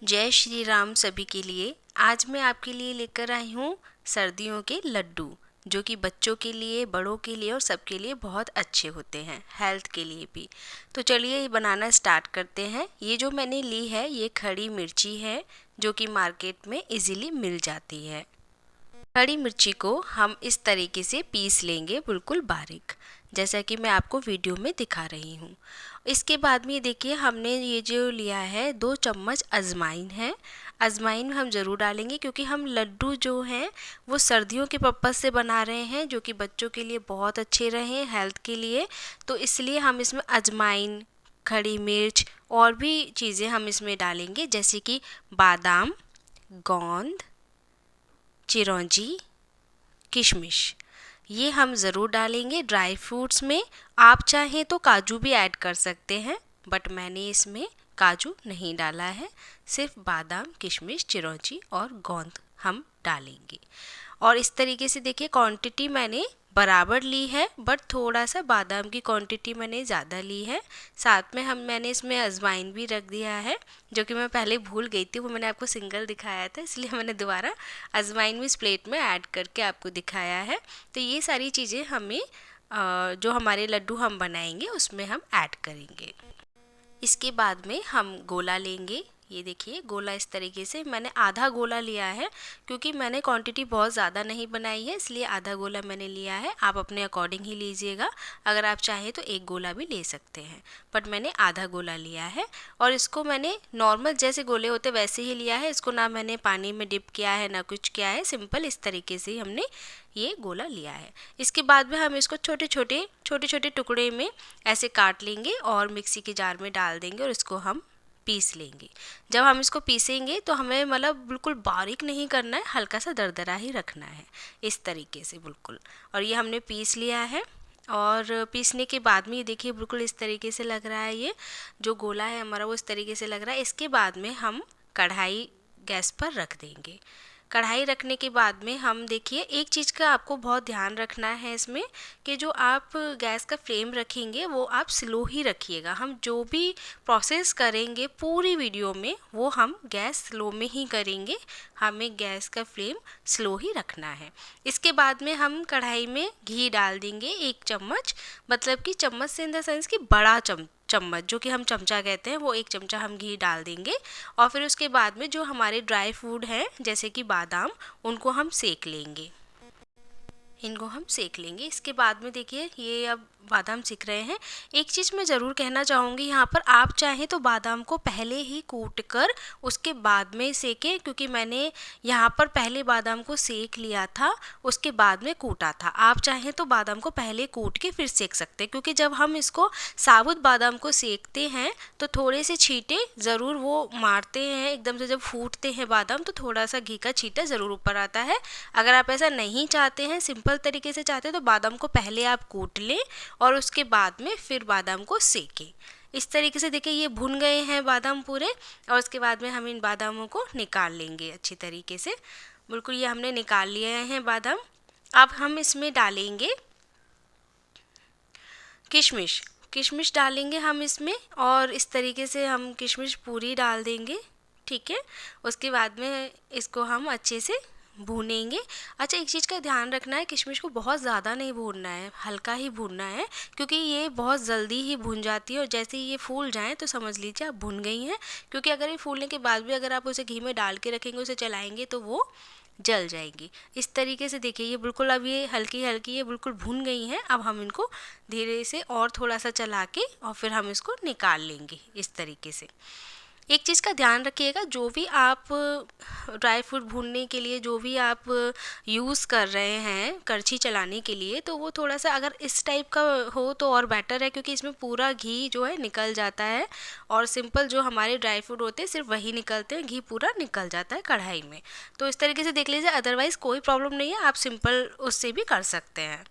जय श्री राम सभी के लिए। आज मैं आपके लिए लेकर आई हूँ सर्दियों के लड्डू, जो कि बच्चों के लिए, बड़ों के लिए और सबके लिए बहुत अच्छे होते हैं, हेल्थ के लिए भी। तो चलिए ये बनाना स्टार्ट करते हैं। ये जो मैंने ली है ये खड़ी मिर्ची है, जो कि मार्केट में इजीली मिल जाती है। खड़ी मिर्ची को हम इस तरीके से पीस लेंगे, बिल्कुल बारीक, जैसा कि मैं आपको वीडियो में दिखा रही हूँ। इसके बाद में देखिए हमने ये जो लिया है 2 चम्मच अजवाइन है। अजवाइन हम ज़रूर डालेंगे क्योंकि हम लड्डू जो हैं वो सर्दियों के पर्पज़ से बना रहे हैं, जो कि बच्चों के लिए बहुत अच्छे रहें हेल्थ के लिए। तो इसलिए हम इसमें अजवाइन, खड़ी मिर्च और भी चीज़ें हम इसमें डालेंगे, जैसे कि बादाम, गोंद, चिरौंजी, किशमिश, ये हम ज़रूर डालेंगे ड्राई फ्रूट्स में। आप चाहें तो काजू भी ऐड कर सकते हैं, बट मैंने इसमें काजू नहीं डाला है, सिर्फ बादाम, किशमिश, चिरौंजी और गोंद हम डालेंगे। और इस तरीके से देखिए क्वांटिटी मैंने बराबर ली है, बट थोड़ा सा बादाम की क्वांटिटी मैंने ज़्यादा ली है। साथ में मैंने इसमें अजवाइन भी रख दिया है, जो कि मैं पहले भूल गई थी, वो मैंने आपको सिंगल दिखाया था, इसलिए मैंने दोबारा अजवाइन भी इस प्लेट में ऐड करके आपको दिखाया है। तो ये सारी चीज़ें हमें जो हमारे लड्डू हम बनाएंगे उसमें हम ऐड करेंगे। इसके बाद में हम गोला लेंगे। ये देखिए गोला इस तरीके से मैंने आधा गोला लिया है, क्योंकि मैंने क्वांटिटी बहुत ज़्यादा नहीं बनाई है, इसलिए आधा गोला मैंने लिया है। आप अपने अकॉर्डिंग ही लीजिएगा, अगर आप चाहें तो एक गोला भी ले सकते हैं, बट मैंने आधा गोला लिया है। और इसको मैंने नॉर्मल जैसे गोले होते वैसे ही लिया है, इसको ना मैंने पानी में डिप किया है ना कुछ किया है, सिंपल इस तरीके से ही हमने ये गोला लिया है। इसके बाद में हम इसको छोटे छोटे टुकड़े में ऐसे काट लेंगे और मिक्सी के जार में डाल देंगे और इसको हम पीस लेंगे। जब हम इसको पीसेंगे तो हमें मतलब बिल्कुल बारीक नहीं करना है, हल्का सा दरदरा ही रखना है, इस तरीके से बिल्कुल। और ये हमने पीस लिया है, और पीसने के बाद में ये देखिए बिल्कुल इस तरीके से लग रहा है। ये जो गोला है हमारा वो इस तरीके से लग रहा है। इसके बाद में हम कढ़ाई गैस पर रख देंगे। कढ़ाई रखने के बाद में हम देखिए एक चीज़ का आपको बहुत ध्यान रखना है इसमें, कि जो आप गैस का फ्लेम रखेंगे वो आप स्लो ही रखिएगा। हम जो भी प्रोसेस करेंगे पूरी वीडियो में वो हम गैस स्लो में ही करेंगे, हमें गैस का फ्लेम स्लो ही रखना है। इसके बाद में हम कढ़ाई में घी डाल देंगे 1 चम्मच, मतलब कि चम्मच से इन द सेंस कि बड़ा चम्मच जो कि हम चमचा कहते हैं, वो 1 चमचा हम घी डाल देंगे। और फिर उसके बाद में जो हमारे ड्राई फ्रूट हैं जैसे कि बादाम, उनको हम सेक लेंगे, इनको हम सेक लेंगे। इसके बाद में देखिए ये अब बादाम सिक रहे हैं। एक चीज़ मैं ज़रूर कहना चाहूँगी यहाँ पर, आप चाहें तो बादाम को पहले ही कूट कर उसके बाद में सेकें, क्योंकि मैंने यहाँ पर पहले बादाम को सेक लिया था, उसके बाद में कूटा था। आप चाहें तो बादाम को पहले कूट के फिर सेक सकते हैं, क्योंकि जब हम इसको साबुत बादाम को सेकते हैं तो थोड़े से छींटे ज़रूर वो मारते हैं, एकदम से जब फूटते हैं बादाम तो थोड़ा सा घी का छींटा ज़रूर ऊपर आता है। अगर आप ऐसा नहीं चाहते हैं, सिंपल तरीके से चाहते हैं, तो बादाम को पहले आप कूट लें और उसके बाद में फिर बादाम को सेकें। इस तरीके से देखिए ये भुन गए हैं बादाम पूरे, और उसके बाद में हम इन बादामों को निकाल लेंगे अच्छी तरीके से। बिल्कुल ये हमने निकाल लिए हैं बादाम। अब हम इसमें डालेंगे किशमिश। किशमिश डालेंगे हम इसमें, और इस तरीके से हम किशमिश पूरी डाल देंगे, ठीक है। उसके बाद में इसको हम अच्छे से भूनेंगे। अच्छा एक चीज़ का ध्यान रखना है, किशमिश को बहुत ज़्यादा नहीं भूनना है, हल्का ही भूनना है, क्योंकि ये बहुत जल्दी ही भून जाती है, और जैसे ही ये फूल जाएं तो समझ लीजिए आप भुन गई हैं। क्योंकि अगर ये फूलने के बाद भी अगर आप उसे घी में डाल के रखेंगे, उसे चलाएंगे, तो वो जल जाएंगी। इस तरीके से देखिए ये बिल्कुल अब ये हल्की हल्की ये बिल्कुल भून गई हैं। अब हम इनको धीरे से और थोड़ा सा चला के और फिर हम इसको निकाल लेंगे इस तरीके से। एक चीज़ का ध्यान रखिएगा, जो भी आप ड्राई फ्रूट भूनने के लिए जो भी आप यूज़ कर रहे हैं करछी चलाने के लिए, तो वो थोड़ा सा अगर इस टाइप का हो तो और बेटर है, क्योंकि इसमें पूरा घी जो है निकल जाता है, और सिंपल जो हमारे ड्राई फ्रूट होते हैं सिर्फ वही निकलते हैं, घी पूरा निकल जाता है कढ़ाई में। तो इस तरीके से देख लीजिए, अदरवाइज़ कोई प्रॉब्लम नहीं है, आप सिंपल उससे भी कर सकते हैं।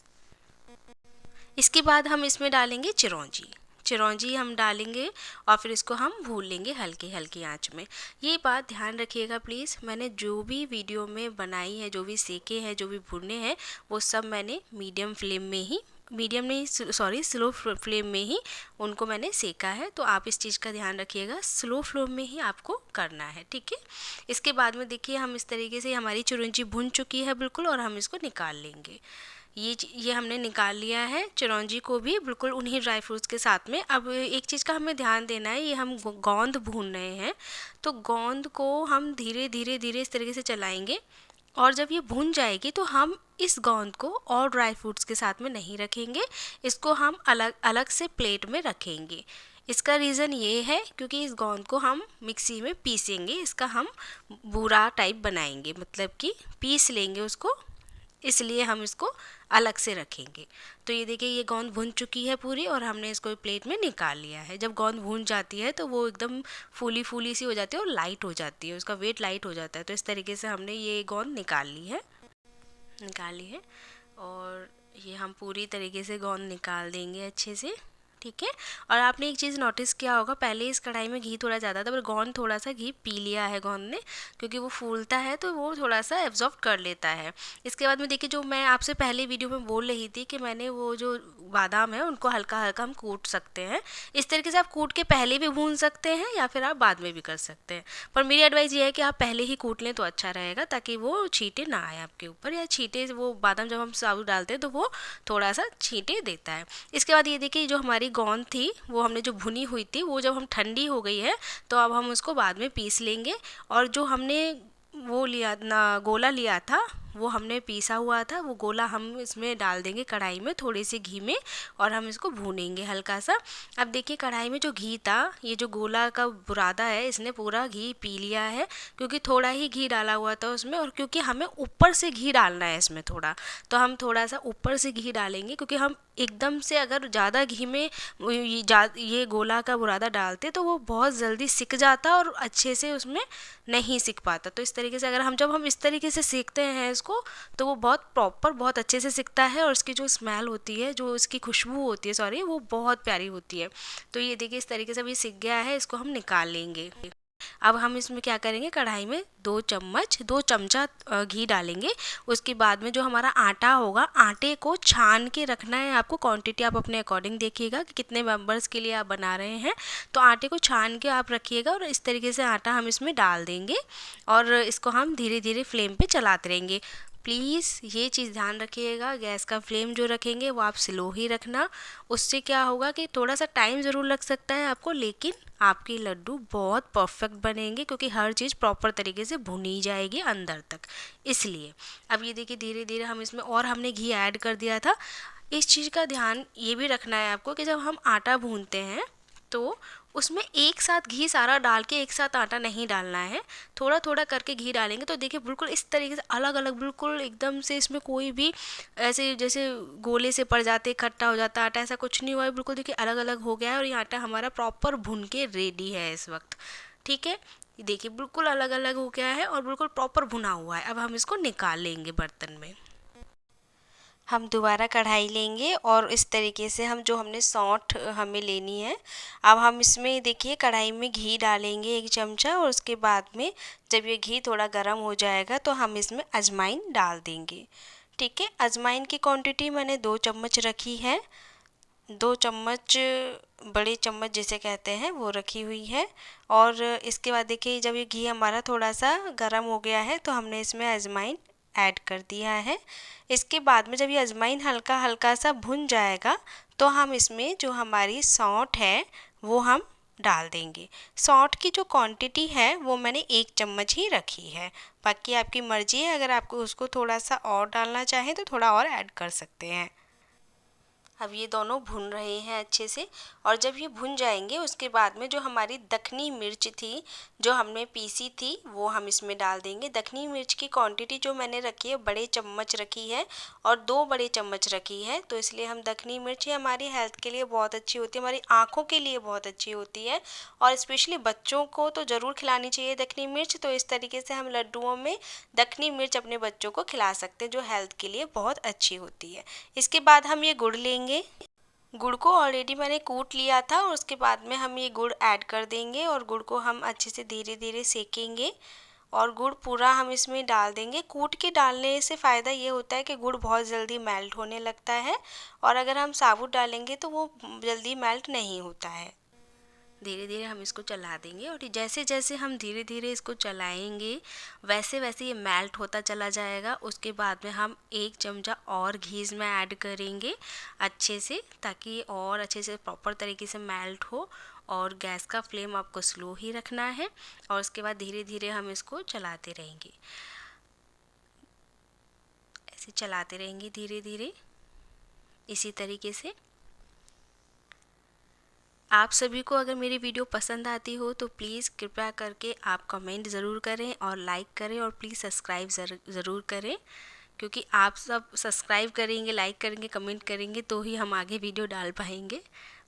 इसके बाद हम इसमें डालेंगे चिरौंजी। चिरौंजी हम डालेंगे और फिर इसको हम भून लेंगे हल्की हल्की आंच में। ये बात ध्यान रखिएगा प्लीज़, मैंने जो भी वीडियो में बनाई है, जो भी सेके हैं, जो भी भुने हैं, वो सब मैंने मीडियम फ्लेम में ही मीडियम नहीं, सॉरी, स्लो फ्लेम में ही उनको मैंने सेका है। तो आप इस चीज़ का ध्यान रखिएगा, स्लो फ्लेम में ही आपको करना है, ठीक है। इसके बाद में देखिए हम इस तरीके से हमारी चिरौंजी भुन चुकी है बिल्कुल, और हम इसको निकाल लेंगे। ये हमने निकाल लिया है चिरौंजी को भी बिल्कुल उन्हीं ड्राई फ्रूट्स के साथ में। अब एक चीज़ का हमें ध्यान देना है, ये हम गोंद भून रहे हैं, तो गोंद को हम धीरे धीरे धीरे इस तरीके से चलाएंगे, और जब ये भुन जाएगी तो हम इस गोंद को और ड्राई फ्रूट्स के साथ में नहीं रखेंगे, इसको हम अलग अलग से प्लेट में रखेंगे। इसका रीज़न ये है क्योंकि इस गोंद को हम मिक्सी में पीसेंगे, इसका हम बूरा टाइप बनाएंगे, मतलब कि पीस लेंगे उसको, इसलिए हम इसको अलग से रखेंगे। तो ये देखिए ये गोंद भुन चुकी है पूरी, और हमने इसको प्लेट में निकाल लिया है। जब गोंद भुन जाती है तो वो एकदम फूली फूली सी हो जाती है और लाइट हो जाती है, उसका वेट लाइट हो जाता है। तो इस तरीके से हमने ये गोंद निकाल ली है, और ये हम पूरी तरीके से गोंद निकाल देंगे अच्छे से, ठीक है। और आपने एक चीज़ नोटिस किया होगा, पहले इस कढ़ाई में घी थोड़ा ज़्यादा था, पर गोंद थोड़ा सा घी पी लिया है गोंद ने, क्योंकि वो फूलता है तो वो थोड़ा सा एब्जॉर्ब कर लेता है। इसके बाद में देखिए, जो मैं आपसे पहले वीडियो में बोल रही थी कि मैंने वो जो बादाम है उनको हल्का हल्का हम कूट सकते हैं, इस तरीके से आप कूट के पहले भी भून सकते हैं या फिर आप बाद में भी कर सकते हैं। पर मेरी एडवाइस ये है कि आप पहले ही कूट लें तो अच्छा रहेगा, ताकि वो छींटे ना आए आपके ऊपर, या छींटे वो बादाम जब हम साबुत डालते हैं तो वो थोड़ा सा छींटे देता है। इसके बाद ये देखिए जो हमारी गोंद थी वो हमने जो भुनी हुई थी, वो जब हम ठंडी हो गई है तो अब हम उसको बाद में पीस लेंगे। और जो हमने वो लिया ना, गोला लिया था, वो हमने पीसा हुआ था, वो गोला हम इसमें डाल देंगे कढ़ाई में थोड़ी सी घी में, और हम इसको भूनेंगे हल्का सा। अब देखिए कढ़ाई में जो घी था, ये जो गोला का बुरादा है इसने पूरा घी पी लिया है, क्योंकि थोड़ा ही घी डाला हुआ था उसमें, और क्योंकि हमें ऊपर से घी डालना है इसमें थोड़ा, तो हम थोड़ा सा ऊपर से घी डालेंगे, क्योंकि हम एकदम से अगर ज़्यादा घी में ये गोला का बुरादा डालते तो वो बहुत जल्दी सिक जाता और अच्छे से उसमें नहीं सिक पाता। तो इस तरीके से अगर जब हम इस तरीके से सेकते हैं इसको, तो वो बहुत प्रॉपर बहुत अच्छे से सिकता है, और इसकी जो स्मेल होती है, जो इसकी खुशबू होती है, सॉरी, वो बहुत प्यारी होती है। तो ये देखिए इस तरीके से अभी सिक गया है, इसको हम निकाल लेंगे। अब हम इसमें क्या करेंगे, कढ़ाई में 2 चमचा घी डालेंगे। उसके बाद में जो हमारा आटा होगा, आटे को छान के रखना है आपको। क्वांटिटी आप अपने अकॉर्डिंग देखिएगा कि कितने मेंबर्स के लिए आप बना रहे हैं, तो आटे को छान के आप रखिएगा, और इस तरीके से आटा हम इसमें डाल देंगे, और इसको हम धीरे धीरे फ्लेम पे चलाते रहेंगे। प्लीज़ ये चीज़ ध्यान रखिएगा, गैस का फ्लेम जो रखेंगे वो आप स्लो ही रखना। उससे क्या होगा कि थोड़ा सा टाइम ज़रूर लग सकता है आपको, लेकिन आपके लड्डू बहुत परफेक्ट बनेंगे, क्योंकि हर चीज़ प्रॉपर तरीके से भुनी जाएगी अंदर तक, इसलिए। अब ये देखिए धीरे धीरे हम इसमें, और हमने घी ऐड कर दिया था। इस चीज़ का ध्यान ये भी रखना है आपको कि जब हम आटा भूनते हैं तो उसमें एक साथ घी सारा डाल के एक साथ आटा नहीं डालना है, थोड़ा थोड़ा करके घी डालेंगे। तो देखिए बिल्कुल इस तरीके से अलग अलग, बिल्कुल एकदम से इसमें कोई भी ऐसे जैसे गोले से पड़ जाते इकट्ठा हो जाता आटा, ऐसा कुछ नहीं हुआ है। बिल्कुल देखिए अलग अलग हो गया है, और ये आटा हमारा प्रॉपर भुन के रेडी है इस वक्त, ठीक है। देखिए बिल्कुल अलग अलग हो गया है और बिल्कुल प्रॉपर भुना हुआ है। अब हम इसको निकाल लेंगे बर्तन में। हम दोबारा कढ़ाई लेंगे, और इस तरीके से हम जो हमने सौंठ हमें लेनी है, अब हम इसमें देखिए कढ़ाई में घी डालेंगे 1 चमचा, और उसके बाद में जब ये घी थोड़ा गर्म हो जाएगा तो हम इसमें अजवाइन डाल देंगे, ठीक है। अजवाइन की क्वांटिटी मैंने 2 चम्मच रखी है, 2 चम्मच, बड़े चम्मच जिसे कहते हैं वो रखी हुई है। और इसके बाद देखिए जब ये घी हमारा थोड़ा सा गर्म हो गया है तो हमने इसमें अजवाइन ऐड कर दिया है। इसके बाद में जब ये अजवाइन हल्का हल्का सा भुन जाएगा तो हम इसमें जो हमारी सौंठ है वो हम डाल देंगे। सौंठ की जो क्वांटिटी है वो मैंने 1 चम्मच ही रखी है, बाकी आपकी मर्ज़ी है, अगर आपको उसको थोड़ा सा और डालना चाहें तो थोड़ा और ऐड कर सकते हैं। अब ये दोनों भुन रहे हैं अच्छे से, और जब ये भुन जाएंगे उसके बाद में जो हमारी दखनी मिर्च थी जो हमने पीसी थी वो हम इसमें डाल देंगे। दखनी मिर्च की क्वांटिटी जो मैंने रखी है, बड़े चम्मच रखी है और 2 बड़े चम्मच रखी है, तो इसलिए हम दखनी मिर्च, ये हमारी हेल्थ के लिए बहुत अच्छी होती है, हमारी आँखों के लिए बहुत अच्छी होती है, और स्पेशली बच्चों को तो ज़रूर खिलानी चाहिए दखनी मिर्च। तो इस तरीके से हम लड्डुओं में दखनी मिर्च अपने बच्चों को खिला सकते हैं, जो हेल्थ के लिए बहुत अच्छी होती है। इसके बाद हम ये गुड़ लेंगे। गुड़ को ऑलरेडी मैंने कूट लिया था, और उसके बाद में हम ये गुड़ ऐड कर देंगे, और गुड़ को हम अच्छे से धीरे धीरे सेकेंगे, और गुड़ पूरा हम इसमें डाल देंगे। कूट के डालने से फ़ायदा ये होता है कि गुड़ बहुत जल्दी मेल्ट होने लगता है, और अगर हम साबुत डालेंगे तो वो जल्दी मेल्ट नहीं होता है। धीरे धीरे हम इसको चला देंगे, और जैसे जैसे हम धीरे धीरे इसको चलाएंगे वैसे वैसे ये मेल्ट होता चला जाएगा। उसके बाद में हम 1 चमचा और घी इसमें ऐड करेंगे अच्छे से, ताकि ये और अच्छे से प्रॉपर तरीके से मेल्ट हो। और गैस का फ्लेम आपको स्लो ही रखना है, और उसके बाद धीरे धीरे हम इसको चलाते रहेंगे, ऐसे चलाते रहेंगे धीरे धीरे इसी तरीके से। आप सभी को अगर मेरी वीडियो पसंद आती हो तो प्लीज़ कृपया करके आप कमेंट ज़रूर करें और लाइक करें, और प्लीज़ सब्सक्राइब ज़रूर करें, क्योंकि आप सब सब्सक्राइब करेंगे, लाइक करेंगे, कमेंट करेंगे तो ही हम आगे वीडियो डाल पाएंगे,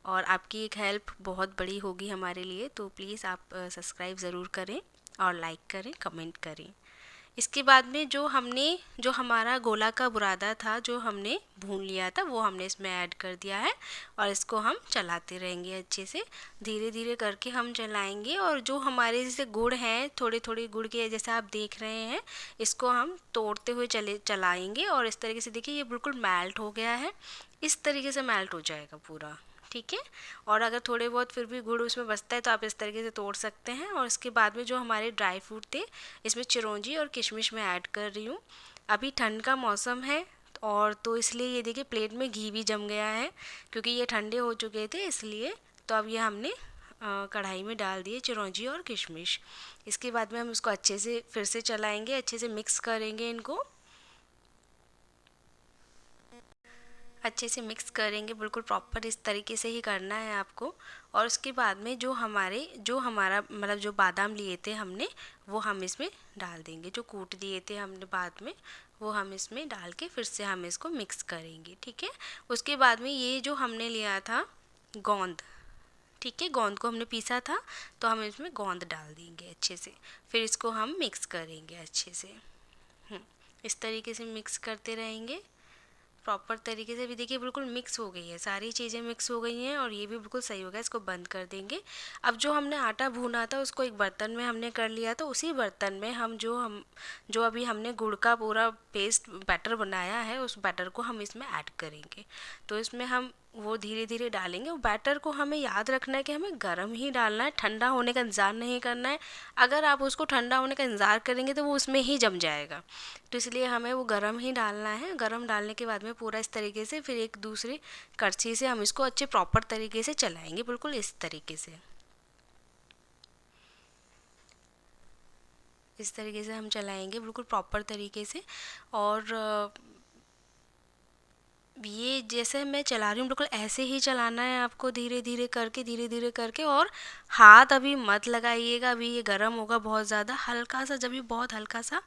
और आपकी एक हेल्प बहुत बड़ी होगी हमारे लिए। तो प्लीज़ आप सब्सक्राइब ज़रूर करें और लाइक करें, कमेंट करें। इसके बाद में जो हमारा गोला का बुरादा था जो हमने भून लिया था वो हमने इसमें ऐड कर दिया है, और इसको हम चलाते रहेंगे अच्छे से, धीरे धीरे करके हम चलाएंगे। और जो हमारे जैसे गुड़ हैं, थोड़े थोड़े गुड़ के जैसे आप देख रहे हैं, इसको हम तोड़ते हुए चलाएंगे, और इस तरीके से देखिए ये बिल्कुल मेल्ट हो गया है। इस तरीके से मेल्ट हो जाएगा पूरा, ठीक है। और अगर थोड़े बहुत फिर भी गुड़ उसमें बचता है तो आप इस तरीके से तोड़ सकते हैं। और इसके बाद में जो हमारे ड्राई फ्रूट थे, इसमें चिरौंजी और किशमिश में ऐड कर रही हूँ। अभी ठंड का मौसम है, और तो इसलिए ये देखिए प्लेट में घी भी जम गया है, क्योंकि ये ठंडे हो चुके थे इसलिए। तो अब ये हमने कढ़ाई में डाल दिए चिरौंजी और किशमिश। इसके बाद में हम इसको अच्छे से फिर से चलाएंगे, अच्छे से मिक्स करेंगे इनको, अच्छे से मिक्स करेंगे, बिल्कुल प्रॉपर इस तरीके से ही करना है आपको। और उसके बाद में जो हमारा मतलब जो बादाम लिए थे हमने, वो हम इसमें डाल देंगे। जो कूट दिए थे हमने बाद में, वो हम इसमें डाल के फिर से हम इसको मिक्स करेंगे, ठीक है। उसके बाद में ये जो हमने लिया था गोंद, ठीक है, गोंद को हमने पीसा था, तो हम इसमें गोंद डाल देंगे अच्छे से। फिर इसको हम मिक्स करेंगे अच्छे से। इस तरीके से मिक्स करते रहेंगे प्रॉपर तरीके से। भी देखिए बिल्कुल मिक्स हो गई है, सारी चीज़ें मिक्स हो गई हैं, और ये भी बिल्कुल सही हो गया। इसको बंद कर देंगे। अब जो हमने आटा भूना था उसको एक बर्तन में हमने कर लिया, तो उसी बर्तन में हम जो अभी हमने गुड़ का पूरा पेस्ट बैटर बनाया है, उस बैटर को हम इसमें ऐड करेंगे। तो इसमें हम वो धीरे धीरे डालेंगे। बैटर को हमें याद रखना है कि हमें गर्म ही डालना है, ठंडा होने का इंतज़ार नहीं करना है। अगर आप उसको ठंडा होने का इंतज़ार करेंगे तो वो उसमें ही जम जाएगा, तो इसलिए हमें वो गर्म ही डालना है। गर्म डालने के बाद में पूरा इस तरीके से फिर एक दूसरी करछी से हम इसको अच्छे प्रॉपर तरीके से चलाएंगे, बिल्कुल इस तरीके से। इस तरीके से हम चलाएंगे बिल्कुल प्रॉपर तरीके से। और ये जैसे मैं चला रही हूँ बिल्कुल ऐसे ही चलाना है आपको, धीरे धीरे करके, धीरे धीरे करके। और हाथ अभी मत लगाइएगा, अभी ये गर्म होगा बहुत ज़्यादा। हल्का सा, जब ये बहुत हल्का सा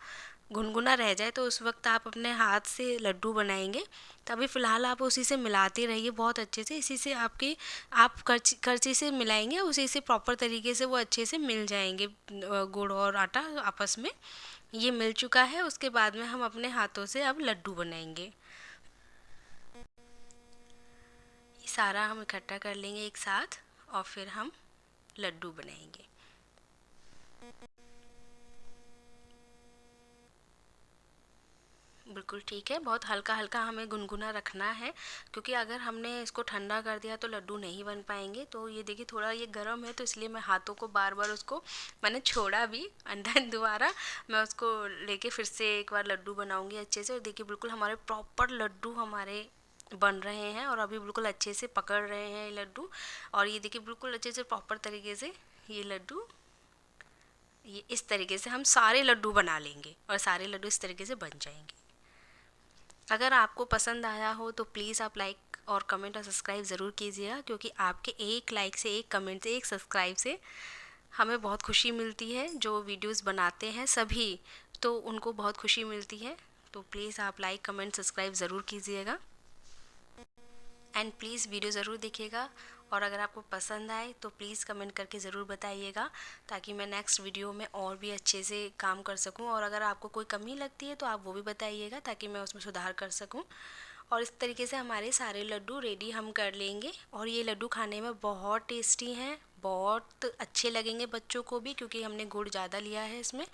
गुनगुना रह जाए तो उस वक्त आप अपने हाथ से लड्डू बनाएंगे। तो अभी फ़िलहाल आप उसी से मिलाते रहिए बहुत अच्छे से। इसी से आप करछी से मिलाएंगे, उसी से प्रॉपर तरीके से वो अच्छे से मिल जाएंगे, गुड़ और आटा आपस में। ये मिल चुका है। उसके बाद में हम अपने हाथों से अब लड्डू बनाएंगे। ये सारा हम इकट्ठा कर लेंगे एक साथ, और फिर हम लड्डू बनाएंगे। बिल्कुल ठीक है, बहुत हल्का हल्का हमें गुनगुना रखना है, क्योंकि अगर हमने इसको ठंडा कर दिया तो लड्डू नहीं बन पाएंगे। तो ये देखिए थोड़ा ये गर्म है, तो इसलिए मैं हाथों को बार बार उसको मैंने छोड़ा भी अंदर, दोबारा मैं उसको लेके फिर से एक बार लड्डू बनाऊंगी अच्छे से। और देखिए बिल्कुल हमारे प्रॉपर लड्डू हमारे बन रहे हैं, और अभी बिल्कुल अच्छे से पकड़ रहे हैं ये लड्डू। और ये देखिए बिल्कुल अच्छे से प्रॉपर तरीके से ये लड्डू, ये इस तरीके से हम सारे लड्डू बना लेंगे, और सारे लड्डू इस तरीके से बन जाएंगे। अगर आपको पसंद आया हो तो प्लीज़ आप लाइक और कमेंट और सब्सक्राइब ज़रूर कीजिएगा, क्योंकि आपके एक लाइक से, एक कमेंट से, एक सब्सक्राइब से हमें बहुत खुशी मिलती है। जो वीडियोस बनाते हैं सभी, तो उनको बहुत खुशी मिलती है। तो प्लीज़ आप लाइक, कमेंट, सब्सक्राइब ज़रूर कीजिएगा, एंड प्लीज़ वीडियो ज़रूर देखिएगा। और अगर आपको पसंद आए तो प्लीज़ कमेंट करके ज़रूर बताइएगा, ताकि मैं नेक्स्ट वीडियो में और भी अच्छे से काम कर सकूं। और अगर आपको कोई कमी लगती है तो आप वो भी बताइएगा, ताकि मैं उसमें सुधार कर सकूं। और इस तरीके से हमारे सारे लड्डू रेडी हम कर लेंगे। और ये लड्डू खाने में बहुत टेस्टी हैं, बहुत अच्छे लगेंगे बच्चों को भी, क्योंकि हमने गुड़ ज़्यादा लिया है इसमें।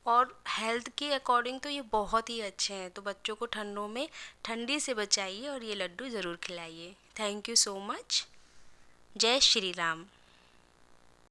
और हेल्थ के अकॉर्डिंग तो ये बहुत ही अच्छे हैं। तो बच्चों को ठंडों में ठंडी से बचाइए और ये लड्डू ज़रूर खिलाइए। Thank you so much. जय श्री राम।